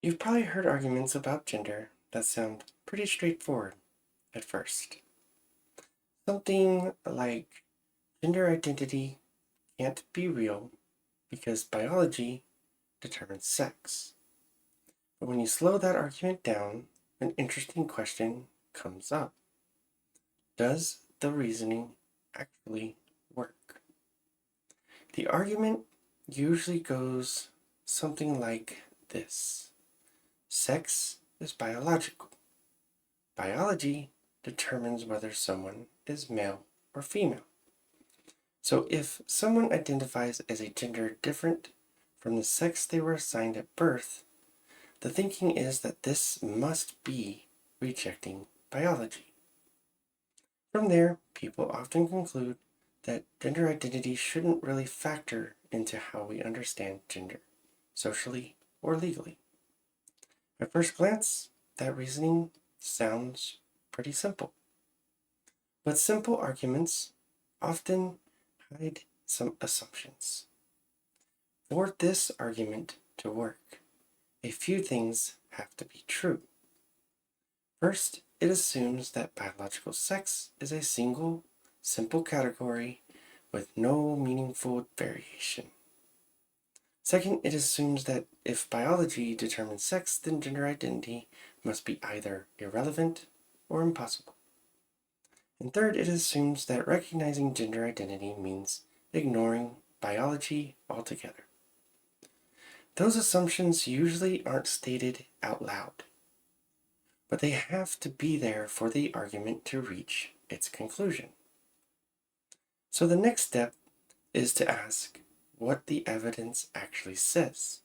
You've probably heard arguments about gender that sound pretty straightforward at first. Something like gender identity can't be real because biology determines sex. But when you slow that argument down, an interesting question comes up. Does the reasoning actually work? The argument usually goes something like this. Sex is biological. Biology determines whether someone is male or female. So if someone identifies as a gender different from the sex they were assigned at birth, the thinking is that this must be rejecting biology. From there, people often conclude that gender identity shouldn't really factor into how we understand gender, socially or legally. At first glance, that reasoning sounds pretty simple. But simple arguments often hide some assumptions. For this argument to work, a few things have to be true. First, it assumes that biological sex is a single, simple category with no meaningful variation. Second, it assumes that if biology determines sex, then gender identity must be either irrelevant or impossible. And third, it assumes that recognizing gender identity means ignoring biology altogether. Those assumptions usually aren't stated out loud, but they have to be there for the argument to reach its conclusion. So the next step is to ask what the evidence actually says.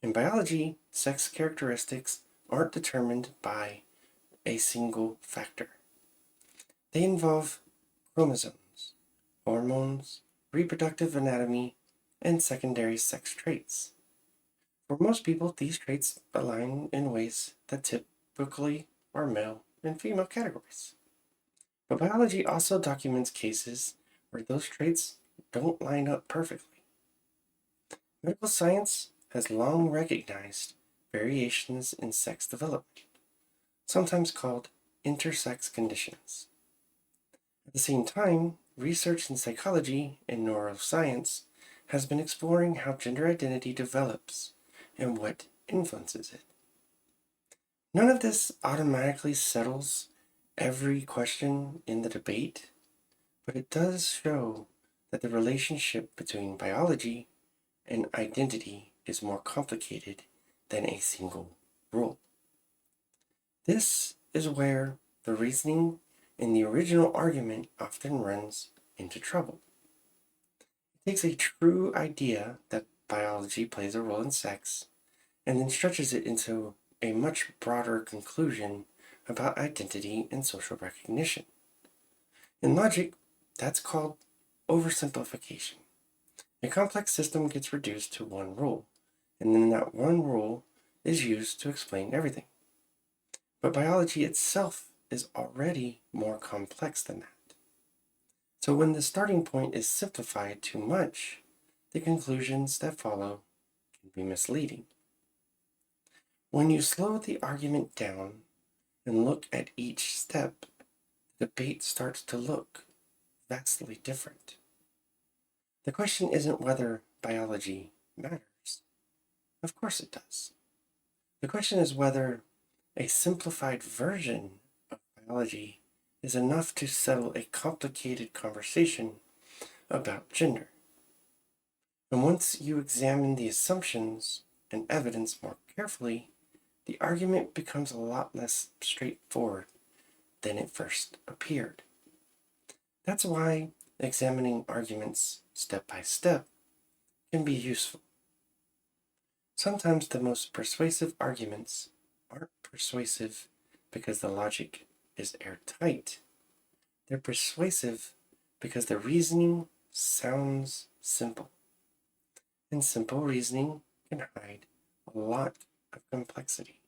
In biology, sex characteristics aren't determined by a single factor. They involve chromosomes, hormones, reproductive anatomy, and secondary sex traits. For most people, these traits align in ways that typically are male and female categories. But biology also documents cases where those traits don't line up perfectly. Medical science has long recognized variations in sex development, sometimes called intersex conditions. At the same time, research in psychology and neuroscience has been exploring how gender identity develops and what influences it. None of this automatically settles every question in the debate, but it does show that the relationship between biology and identity is more complicated than a single rule. This is where the reasoning in the original argument often runs into trouble. It takes a true idea that biology plays a role in sex and then stretches it into a much broader conclusion about identity and social recognition. In logic, that's called oversimplification. A complex system gets reduced to one rule, and then that one rule is used to explain everything. But biology itself is already more complex than that. So when the starting point is simplified too much, the conclusions that follow can be misleading. When you slow the argument down and look at each step, the debate starts to look vastly different. The question isn't whether biology matters. Of course it does. The question is whether a simplified version of biology is enough to settle a complicated conversation about gender. And once you examine the assumptions and evidence more carefully, the argument becomes a lot less straightforward than it first appeared. That's why examining arguments step by step can be useful. Sometimes the most persuasive arguments aren't persuasive because the logic is airtight. They're persuasive because the reasoning sounds simple. And simple reasoning can hide a lot of complexity.